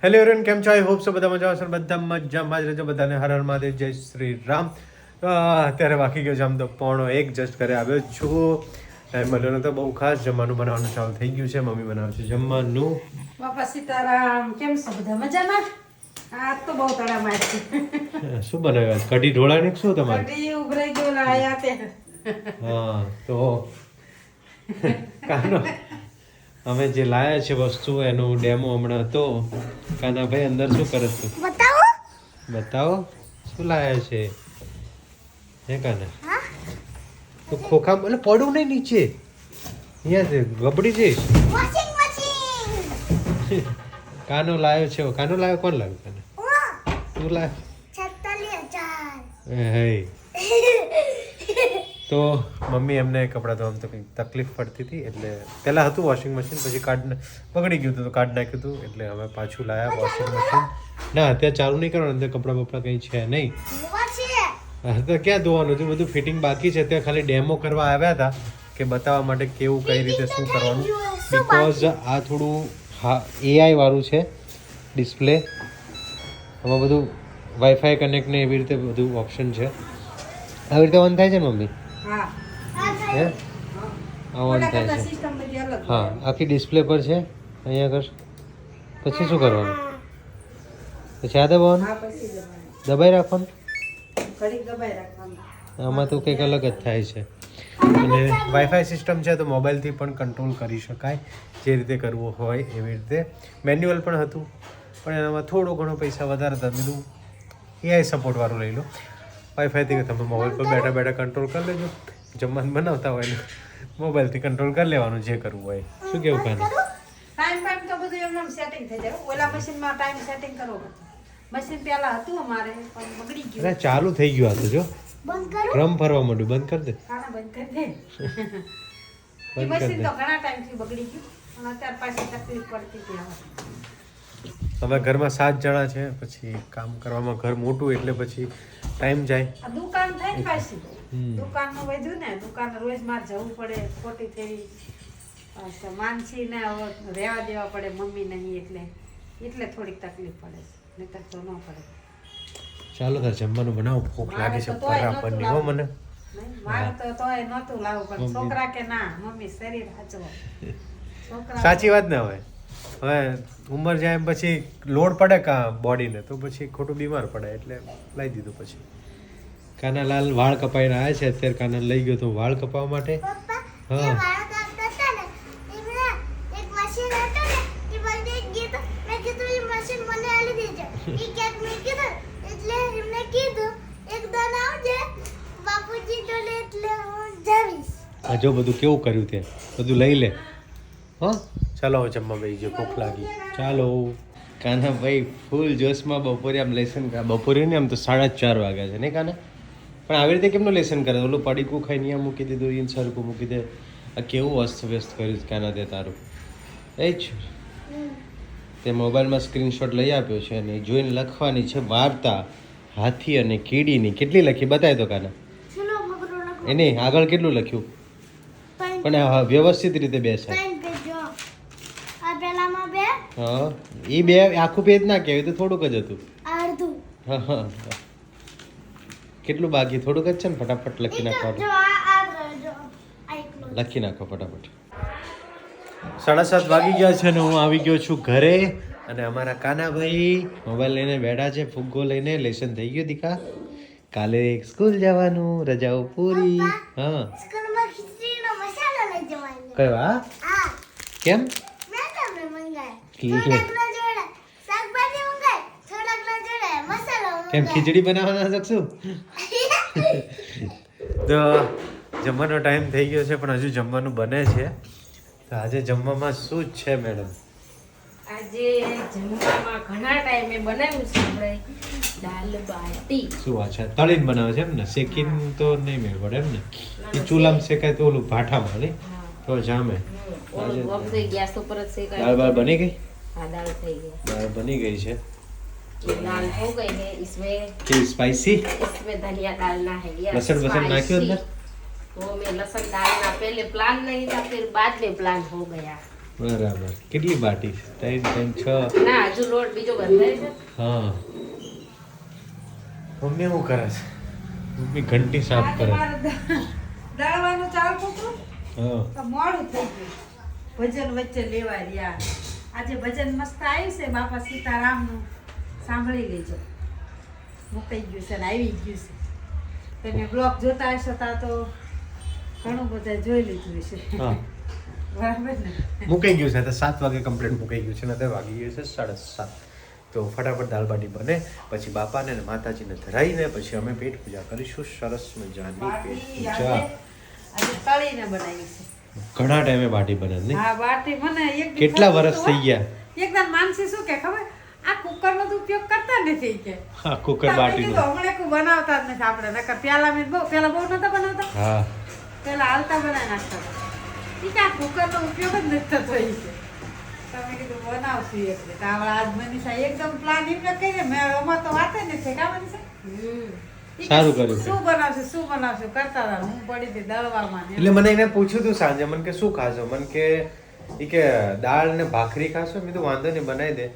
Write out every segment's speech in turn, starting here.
Hello everyone, કેમ છો? I hope so બધા મજા આવશે, બધા મજામાં જ રહેજો. બધાને હર હર મહાદેવ, જય શ્રી રામ. અત્યારે બાકી ગયો છે આમ તો 1:45 જસ્ટ ઘરે આવ્યો છું. ટાઈમ મળ્યો નતો બહુ ખાસ. જમવાનું બનાવવાનું ચાલુ થઈ ગયું છે. મમ્મી બનાવે છે જમવાનું. બાપા સીતારામ, કેમ છો બધા મજામાં? આ તો બહુ તડામાર છે. શું બનાવ્યું? કઢી ઢોળા ને શું તમારે? કઢી ઉભરાઈ ગયો લાયા તે. હા તો કાનો અમે જે લાયા છે વસ્તુ એનું ડેમો હમણાં હતો. કાનાભાઈ અંદર શું કરે છે? બતાવો શું લાયા છે? હે કાના તો ખોખા એટલે પડું નહીં નીચે, અહીંયા છે ગબડી જઈશ. કાનો લાયો છે. કાનો લાયો? કોણ લાવ્યું? કાના તું લાવ્યો? હે તો મમ્મી એમને કપડાં ધોવામાં તો કંઈક તકલીફ પડતી હતી એટલે પહેલાં હતું વોશિંગ મશીન, પછી બગડી ગયું હતું તો કાઢ નાખ્યું હતું. એટલે હવે પાછું લાયા વોશિંગ મશીન. ના અત્યારે ચાલુ નહીં કરવાનું, અંદર કપડાં બપડા કંઈ છે નહીં. તો ક્યાં ધોવાનું હતું? બધું ફિટિંગ બાકી છે. ત્યાં ખાલી ડેમો કરવા આવ્યા હતા કે બતાવવા માટે કેવું કઈ રીતે શું કરવાનું. બિકોઝ આ થોડું એઆઈ વાળું છે ડિસ્પ્લે. આમાં બધું વાઈફાઈ કનેક્ટ ને એવી રીતે બધું ઓપ્શન છે. આવી રીતે ઓન થાય છે ને મમ્મી? હા. હે ઓન થાય છે. સિસ્ટમ બધી અલગ. હા આખી ડિસ્પ્લે પર છે. અહીંયા કર પછી શું કરવાનું? પછી આ દબાવવાનું, હા, પછી દબાવવાનું. દબાઈ રાખવાનું. ઘડીક દબાઈ રાખવાનું. આમાં તો કંઈક અલગ જ થાય છે. અને વાઈફાઈ સિસ્ટમ છે તો મોબાઈલથી પણ કંટ્રોલ કરી શકાય જે રીતે કરવું હોય એવી રીતે. મેન્યુઅલ પણ હતું પણ એનામાં થોડો ઘણો પૈસા વધારે હતા. બીજું એઆઈ સપોર્ટવાળું લઈ લો. વાઈફાઈથી કે તમે મોબાઈલ પર બેઠા બેઠા કંટ્રોલ કરી લેજો. જમવાનું બનાવતા હોય ને મોબાઈલથી કંટ્રોલ કરી લેવાનું જે કરવું હોય. શું કેવું કાને? ટાઈમ તો બધું એમને સેટિંગ થઈ જાય. ઓલા મશીનમાં ટાઈમ સેટિંગ કરવો પડે. મશીન પહેલા હતું અમારે પણ બગડી ગયું. અરે ચાલુ થઈ ગયું આ તો જો બંધ કરો. ડ્રમ ફરવા માંડ્યું. બંધ કરી દે. ખાના બંધ કરી દે. બંધ કરી મશીન દે. તો ઘણા ટાઈમથી બગડી ગયું પણ અત્યાર પાછી તકલીફ પડતી હતી હવે. હવે ઘરમાં 7 જણા છે, પછી કામ કરવામાં ઘર મોટું એટલે પછી ટાઈમ જાય. આ દુકાન થાય ને પાછી. હમ. દુકાનનું વધ્યું ને, દુકાન રોજ માર જવું પડે ખોટી થઈ. માનસી ને હવે રહેવા દેવા પડે મમ્મી નહીં એટલે થોડીક તકલીફ પડે છે. નહીંતર તો ન પડે. ચાલો તાર જમવાનું બનાવો. ભૂખ લાગે છે મારે તો તોય બરાબરની નહોતું હો મને. નહીં, મારે તો તોય નહોતું લાવવું પણ મમ્મી. છોકરા કે ના મમ્મી શરીર હાચવો. છોકરા સાચી વાત ને. હવે ઉંમર જાય એમ પછી લોડ પડે કા બોડીને તો પછી ખોટું બીમાર પડે એટલે લઈ દીધું. પછી કાનાલાલ વાળ કપાઈને આવ્યા છે અત્યારે. કાના લઈ ગયો તો વાળ કપાવવા માટે. હા આ જો બધું કેવું કર્યું તે બધું લઈ લે. હા ચાલો હવે જમવા બેસી ગયો. ભૂખ લાગી. ચાલો કાના ભાઈ ફૂલ જોશમાં બપોરે આમ લેસન. બપોરે ને આમ તો 4:30 વાગ્યા છે ને કાના. પણ આવી રીતે કેમનું લેસન કરે? ઓલું પડીકું ખાઈને અહીંયા મૂકી દીધું, ઈન સરખું મૂકી દે. આ કેવું અસ્ત વ્યસ્ત કર્યું છે કાના તે તારું. એ જ તે મોબાઈલમાં સ્ક્રીનશોટ લઈ આપ્યો છે અને જોઈને લખવાની છે વાર્તા હાથી અને કીડીની. કેટલી લખી બતાય તો કાના? એને આગળ કેટલું લખ્યું? પણ આ વ્યવસ્થિત રીતે બેસાય. હા એ બે આખું પેજ ના કહેવાય તો થોડુંક જ હતું. હા હા કેટલું બાકી? થોડુંક જ છે ને. ફટાફટ લખી નાખવાનું. લખી નાખો ફટાફટ. 7:30 વાગી ગયા છે ને હું આવી ગયો છું ઘરે. અને અમારા કાનાભાઈ મોબાઈલ લઈને બેઠા છે, ફુગ્ગો લઈને. લેસન થઈ ગયું દીકા. કાલે સ્કૂલ જવાનું, રજાઓ પૂરી. હા કયો? હા કેમ? કેમ ખીચડી બનાવવાના શકશું? તો જમવાનો ટાઈમ થઈ ગયો છે પણ હજુ જમવાનું બને છે. તો આજે જમવામાં શું જ છે મેડમ? આજે જમવામાં ઘણા ટાઈમે બનાવ્યું છે આપણે દાલ બાટી. શું વાત છે? તળીને બનાવે છે એમ ને? શેકીને તો નહીં મેળ પડે એમ ને? એ ચૂલામાં શેકાય તો ઓલું ભાઠામાં નહીં તો જામે. ઓલું બધું ગેસ ઉપર જ શેકાય. દાળ બાળ બની ગઈ? हाँ दाल થઈ ગઈ. દાળ બની ગઈ છે. ये दाल हो गई है. इसमें કે સ્પાઈસી इसमें धनिया डालना है. ये लहसुन वसन नाख्यो अंदर? वो मैं लहसुन डालना पहले प्लान नहीं था, फिर बाद में प्लान हो गया. બરાબર કેટલી બાટી 3 3 6 ના હજુ લોટ બીજો બંધાય છે. હા મમ્મી શું કરે છે મમ્મી ઘંટી સાફ આજે કરે મારે દળવાનું ચાલતું હતું હા તો મોડું થઈ ગયું. ભજન વચ્ચે લેવા રહ્યા. આજે ભજન મસ્ત આવ્યું છે બાપા સીતારામનું, સાંભળી લેજો. મુકાઈ ગયું છે ને આવી ગયું છે. તમે બ્લોગ જોતા હશો તા તો ઘણું બધા જોઈ લીધું હશે. હા બરાબર ને? મુકાઈ ગયું છે તો 7 વાગે કમ્પ્લીટ મુકાઈ ગયું છે ને અત્યારે વાગી ગયું છે 7:30. તો ફટાફટ દાળ બાટી બને પછી બાપાને ને માતાજીને ધરાઈને પછી અમે પેટ પૂજા કરીશું. સરસ મજાની પેટ બાટી પૂજા. આજે તળીને બનાવી છે. ઘણા ટાઈમે બાટી બને નહીં હા બાટી મને એક દી કેટલા થતું વર્ષ હતું થઈ ગયા એકદમ માનસી શું કે ખબર આ કુકરનો તો ઉપયોગ કરતા નથી કે હા કુકર તમે બાટીનો કીધું, હમણાં કોઈ બનાવતા જ નથી આપણે નકર પેલા બહુ નતા બનાવતા હા પેલા હાલતા બનાવી નાખતા હતા. ઈ કે આ કુકરનો ઉપયોગ જ નથી થતો ઈ કે તમે કીધું બનાવશું એટલે તો આવડા આજ મનીષા એકદમ પ્લાન એમને કહીએ મેં અમાર તો વાતે નથી કા મનીષા ઈ કે સારું કર્યું છે. શું બનાવશું કરતા હતા હું પડી હતી દળવામાં ને. એટલે મને એને પૂછ્યું હતું સાંજે મને કે શું ખાશો મને કે ઈ કે દાળ ને ભાખરી ખાશો મેં તો વાંધો નહીં બનાવી દે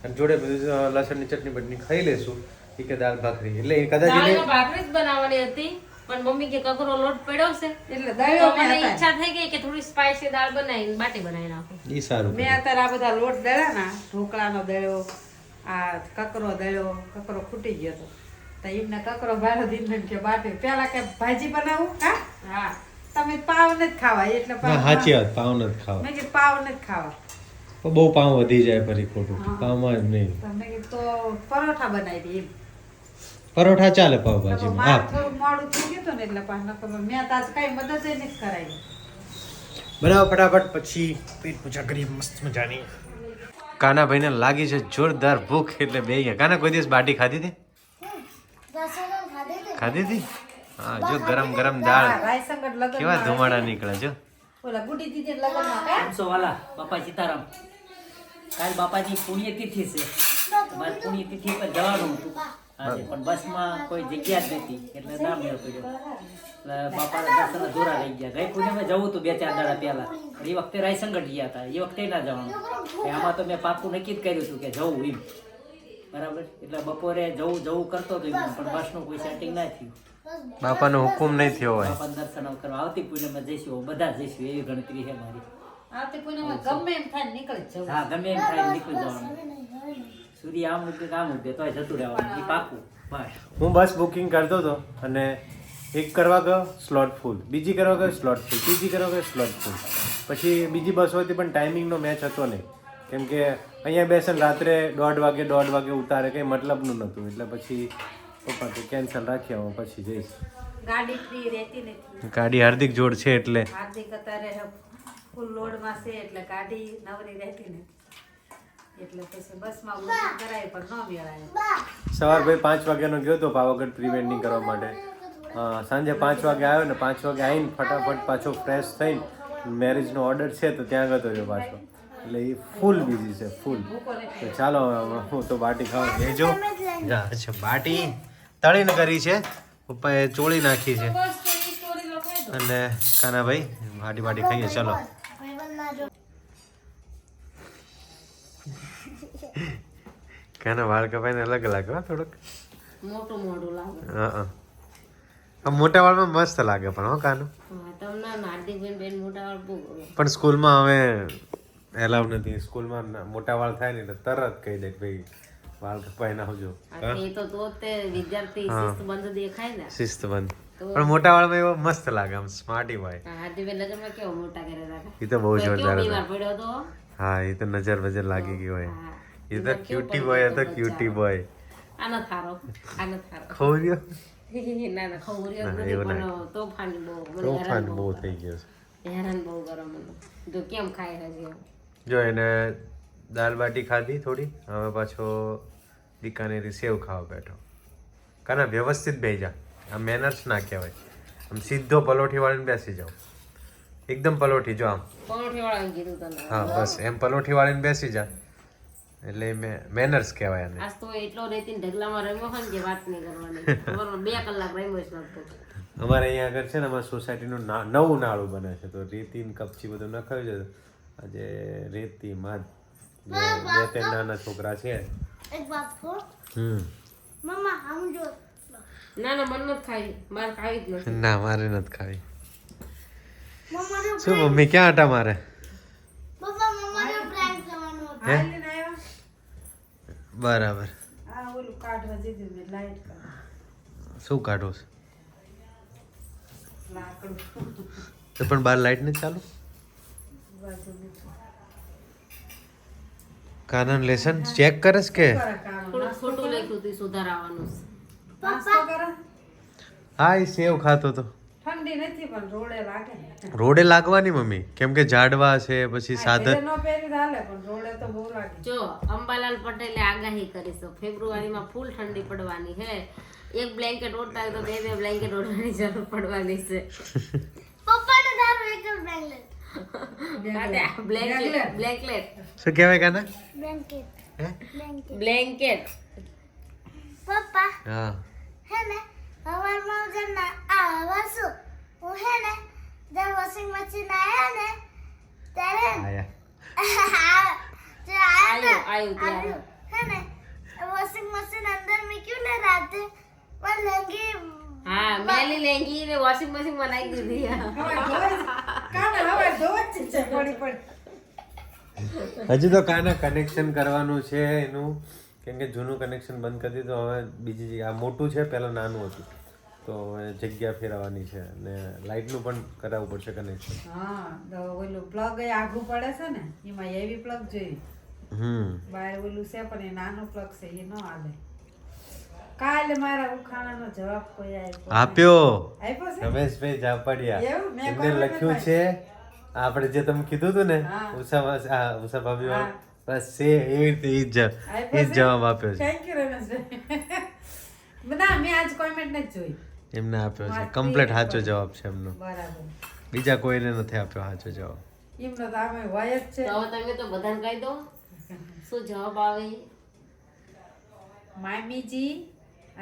અને જોડે બધું લસણની ચટણી બટની ખાઈ લેશું ઈ કે દાળ ભાખરી એટલે એ કદાચ દાળમાં એને ભાખરી જ બનાવવાની હતી પણ મમ્મી કે કકરો લોટ પડ્યો છે એટલે તો દળ્યો મને મેં ઈચ્છા થઈ ગઈ કે થોડી સ્પાઈસી દાળ બનાવીને બાટી બનાવી નાખું. ઈ સારું મેં કર્યું. અત્યારે આ બધા લોટ દળ્યા ના ઢોકળાનો દળ્યો આ કકરો ખૂટી ગયો હતો તો એમને કકરો ભાડો દીને કે બાટી પેલા કે ભાજી બનાવું હા હા તમે પાવ નથી ખાવા એટલે ના પાવ સાચી વાત પાવ નથી ખાવા મેં કીધું પાવ નથી ખાવા પણ બહુ પાવ વધી જાય ફરી ખોટું હા. પાવમાં જ નહીં તો મેં કીધું તો પરોઠા બનાવી દે એમ પરોઠા ચાલે તો પાવભાજીમાં મારે હા થોડું મોડું થઈ ગયું હતું ને એટલે પાછું નકર મેં તો આજ કઈ મદદ નથી કરાવી બનાવો ફટાફટ પછી પેટ પૂજા કરીએ મસ્ત મજાની કાનાભાઈને લાગી છે જોરદાર ભૂખ એટલે બે ગયા કાના કોઈ દિવસ બાટી ખાધી હતી ખાધી હતી હા જો ગરમ ગરમ દાળ રાયસંગત લગન કેવા ધુમાડા નીકળે જો ઓલા ગુડી દીદી લગનમાં કા વાલા બાપા સીતારામ કાલ બાપાની પુણ્યતિથિ છે મારી પુણ્યતિથિ પર જવાનું હતું આજે પણ બસમાં કોઈ જગ્યા જ નથી એટલે ના મેળ પડ્યો એટલે બાપાના દર્શન અધૂરા રહી ગયા ગઈ પુણ્યમાં જવું હતું 2-4 દાડા પહેલા પણ એ વખતે રાયસંગઢ ગયા હતા એ વખતે ના જવાનું કે આમાં તો મેં પાકું નક્કી જ કર્યું હતું કે જવું એમ બરાબર એટલે બપોરે જવું કરતો હતો એમ પણ બસનું કોઈ સેટિંગ ના થયું બાપાનો હુકુમ નહીં થયો હોય બાપા દર્શન કરવા આવતી પુણ્યમાં જઈશું બધા જ જઈશું એવી ગણતરી છે મારી આવતી પૂનમમાં ગમે એમ થાય ને નીકળી જ જવું હા ગમે એમ થાય નીકળી જવાનું સૂર્ય આમ ઉગે કામ ઉગે તોય જતું રહેવાનું એ પાકું બસ હું બસ બુકિંગ કરતો હતો અને એક કરવા ગયો સ્લોટ ફૂલ બીજી કરવા ગયો સ્લોટ ફૂલ ત્રીજી કરવા ગયો સ્લોટ ફૂલ પછી બીજી બસ હતી પણ ટાઈમિંગનો મેચ હતો નહીં કેમ કે અહીંયા બેસીને રાત્રે 1:30 વાગે ઉતારે કંઈ મતલબનું નહોતું એટલે પછી પપ્પા કે કેન્સલ રાખી આવો પછી જઈશ ગાડી ફ્રી રહેતી નથી ગાડી હાર્દિક જોડ છે એટલે હાર્દિક અત્યારે ફૂલ લોડમાં છે એટલે ગાડી નવરી રહેતી નથી એટલે પછી બસમાં બુકિંગ કરાય પણ ન મેળાય સવાર ભાઈ 5 વાગ્યાનો ગયો તો પાવાગઢ પ્રી વેડિંગ કરવા માટે સાંજે 5 વાગે આવ્યો ને 5 વાગે આવીને ફટાફટ પાછો ફ્રેશ થઈને મેરેજનો ઓર્ડર છે તો ત્યાં ગયો રહ્યો પાછો એટલે એ ફૂલ બિઝી છે ફૂલ તો ચાલો હું તો બાટી ખાવા લેજો અચ્છા બાટી તળીને કરી છે પપ્પાએ ચોળી નાખી છે બસ તો ઈ સ્ટોરી લખાઈ દો. અને કાનાભાઈ બાટી ખાઈએ ચલો કાના વાળ કપાઈને અલગ લાગે હો થોડુંક મોટું મોઢું લાગે હા મોટા વાળમાં મસ્ત લાગે પણ હો કાનું હા તમને હાર્દિકબેન બેન મોટા વાળ બહુ ગમે. પણ સ્કૂલમાં હવે એલાવ નથી સ્કૂલમાં મોટા વાળ થાય ને એટલે તરત કહી દે કે ભાઈ વાળ કપાઈ નાખજો આ એ તો તે વિદ્યાર્થી શિસ્તબદ્ધ દેખાય ને શિસ્ત બંધ પણ મોટા વાળમાં એવો મસ્ત લાગે આમ સ્માર્ટી હોય હાર્દિકબેન લગ્નમાં કેવો મોટા કરે રાખે એ તો બહુ કેવો જોરદાર બીમાર હતો પડ્યો તો હા એ તો નજર બજર લાગી ગઈ હોય હા. એ તો ક્યુટી બોય હતો ક્યુટી બોય આનો થારો ખોર્યો ના ના ખવરિયો ના, નથી એવું પણ તોફાની બહુ મને તોફાન હેરાન બહુ બહુ થઈ ગયો છે હેરાન બહુ કરો મને તો કેમ ખાય હજી એમ. જો એને દાલ બાટી ખાધી થોડી હવે પાછો બીકાનેરી સેવ ખાવા બેઠો કાના વ્યવસ્થિત બેસી જા આ મેનર્સ ના કહેવાય આમ સીધો પલોઠી વાળીને બેસી જાઓ એકદમ પલોઠી જો આમ પરોઠીવાળાને કીધું તને હા બસ એમ પલોઠી વાળીને બેસી જા એટલે મેનર્સ કહેવાય આને આજ તો એટલો રેતીને ઢગલામાં રમ્યો હોય ને કે વાત નહીં કરવાની અમારો 2 કલાક રમ્યો છે લગભગ. અમારે અહીંયા આગળ છે ને અમારી સોસાયટીનું નવું નાળું બને છે તો રેતી ને કપચી બધું નખાવ્યું છે આજે રેતી માં બે ત્રણ નાના છોકરા છે. એક વાત કહું મમ્મા આમ જો ના ના મન નથી ખાવી, મારે ખાવી જ નથી. ના મારે નથી ખાવી. મમ્મા જો શું મમ્મી ક્યાં હતા મારે? પપ્પા મમ્મા જો પ્રેન્ક કરવાનું હતું. આ લઈને આવ્યો બરાબર. આ ઓલું કાઢવા દીધું મેં લાઈટ કર શું કાઢો છો? લાકડું તો પણ બાર લાઈટ નથી ચાલુ? બાજુ નથી. કાનન લેસન ચેક કરસ કે? કરે કામ થોડું ખોટું લખ્યું હતું, સુધારાવાનું છે. નાસ્તો કરે હા એ સેવ ખાતો તો. ઠંડી નથી પણ રોડે લાગે ને રોડે લાગવાની મમ્મી, કેમ કે ઝાડવા છે પછી સાધન. ઘરે નો પહેરી તો હાલે પણ રોડે તો બહુ લાગે. જો અંબાલાલ પટેલે આગાહી કરી છે ફેબ્રુઆરીમાં ફૂલ ઠંડી પડવાની હે. એક બ્લેન્કેટ ઓઢતા હોય તો બે બ્લેન્કેટ ઓઢવાની જરૂર પડવાની છે. પપ્પાને તારું એક જ બ્લેન્કેટ બ્લેન્કેટ શું કહેવાય કાના? બ્લેન્કેટ હે? બ્લેન્કેટ બ્લેન્કેટ પપ્પા હા હે ને હવારમાં જે આ વાસુ હું હે ને જब વોશિંગ મશીન આયા ને ત્યારે આયા. जो आया ना आयु त्यारे। है ना वॉशिंग मशीन अंदर में क्यों ना रहते पर लहंगे हाँ मैली लेंगी ने वॉशिंग मशीन बनाई દીધી હવે ધોવા જ છે પડી પડી. હજી તો કાના કનેક્શન કરવાનું છે એનું, કેમ કે જૂનું કનેક્શન બંધ કરી દીધું. હવે બીજી જગ્યા આ મોટું છે, પહેલા નાનું હતું, તો હવે જગ્યા ફેરવવાની છે અને લાઇટનું પણ કરાવવું પડશે કનેક્શન. હા તો ઓલું પ્લગ એ આઘું પડે છે ને, એમાં એવી પ્લગ જોઈ બહાર ઓલું છે પણ એ નાનું પ્લગ છે એ ન હાલે. કાલે મારા ઉખાણાનો જવાબ કોઈ આપ્યો આપ્યો છે રમેશભાઈ જાપડિયા. એવું? મેં એમને comment લખ્યું છે આપણે જે તમે કીધું હતું ને હા. ઉષા ભાભી હા. બસ છે એવી રીતે ઈ જ જવાબ આપ્યો છે. Thank you Rameshbhai. ના મેં આજ કોમેન્ટ નથી જોઈ. એમને આપ્યો છે કમ્પ્લીટ સાચો જવાબ છે એમનો. બરાબર બીજા કોઈને નથી આપ્યો સાચો જવાબ. એમનો તો આમે હોય જ છે. તો હવે તમે તો બધાને કહી દો શું જવાબ આવે. મામીજી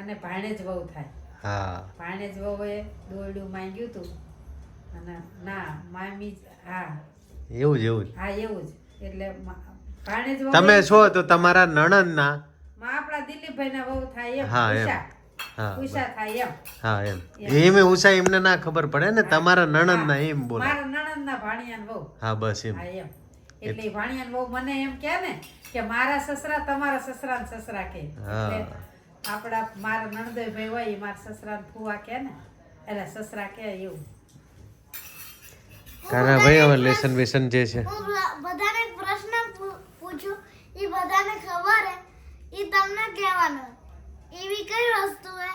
અને ભાણેજ વહુ થાય. હા ભાણેજ વહુએ દોરડું માંગ્યું હતું અને ના મામી હા એવું જ હા એવું જ. એટલે ભાણેજ વહુ તમે છો તો તમારા નણંદના આપણા દિલીપભાઈના વહુ થાય એમ. હા, એમ. ઉષા હા ઉષા થાય એમ. હા એમ ઉષા એમને ના ખબર પડે ને, તમારા નણંદના એમ બોલે. મારા નણંદના ભાણિયાન વહુ. હા બસ એમ. હા એમ. એટલે ઈ ભાણિયાન વહુ મને એમ કહે ને કે મારા સસરા તમારા સસરાને સસરા કહે. હા. એટલે આપણા મારા નણંદોઈ હોય ઈ મારા સસરાને ફુવા કહે ને, એટલે સસરા કહે એવું. કાના ભાઈ હવે લેસન વેસન જે છે હું બધાને એક પ્રશ્ન પૂછું એ બધાને ખબર હે એ તમને કહેવાનો એવી કઈ વસ્તુ હે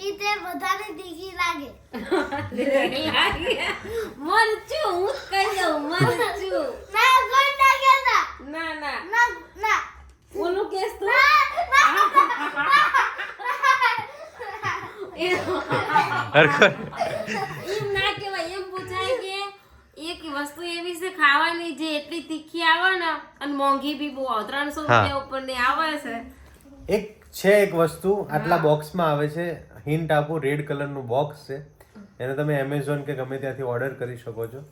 એ તે બધાને દીખી લાગે મરચું હું જ કહી દઉં મરચું. ના કોઈ ના કહેતા ના ના ના ના ઓલું કેસ તો હરખર. એમ ના કહેવાય. એમ પૂછાય કે એક વસ્તુ એવી છે ખાવાની જે એટલી તીખી આવે ને અને મોંઘી બી બહુ આવે 300 રૂપિયા ઉપરની આવે છે. એક છે એક વસ્તુ આટલા બોક્સમાં આવે છે, હિન્ટ આપું, રેડ કલરનું બોક્સ છે. એને તમે એમેઝોન કે ગમે ત્યાંથી ઓર્ડર કરી શકો છો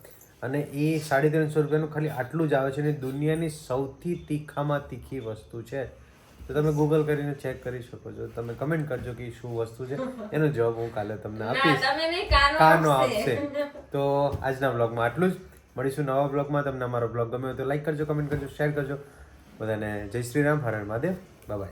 અને એ 350 રૂપિયાનું ખાલી આટલું જ આવે છે અને દુનિયાની સૌથી તીખામાં તીખી વસ્તુ છે. તો તમે ગૂગલ કરીને ચેક કરી શકો છો. તમે કમેન્ટ કરજો કે શું વસ્તુ છે, એનો જવાબ હું કાલે તમને ના આપીશ. તમે નહીં કાનો આપશે. તો આજના બ્લોગમાં આટલું જ. મળીશું નવા બ્લોગમાં. તમને અમારો બ્લોગ ગમ્યો હોય તો લાઈક કરજો, કમેન્ટ કરજો, શેર કરજો. બધાને જય શ્રી રામ, હર હર મહાદેવ, બાય બાય.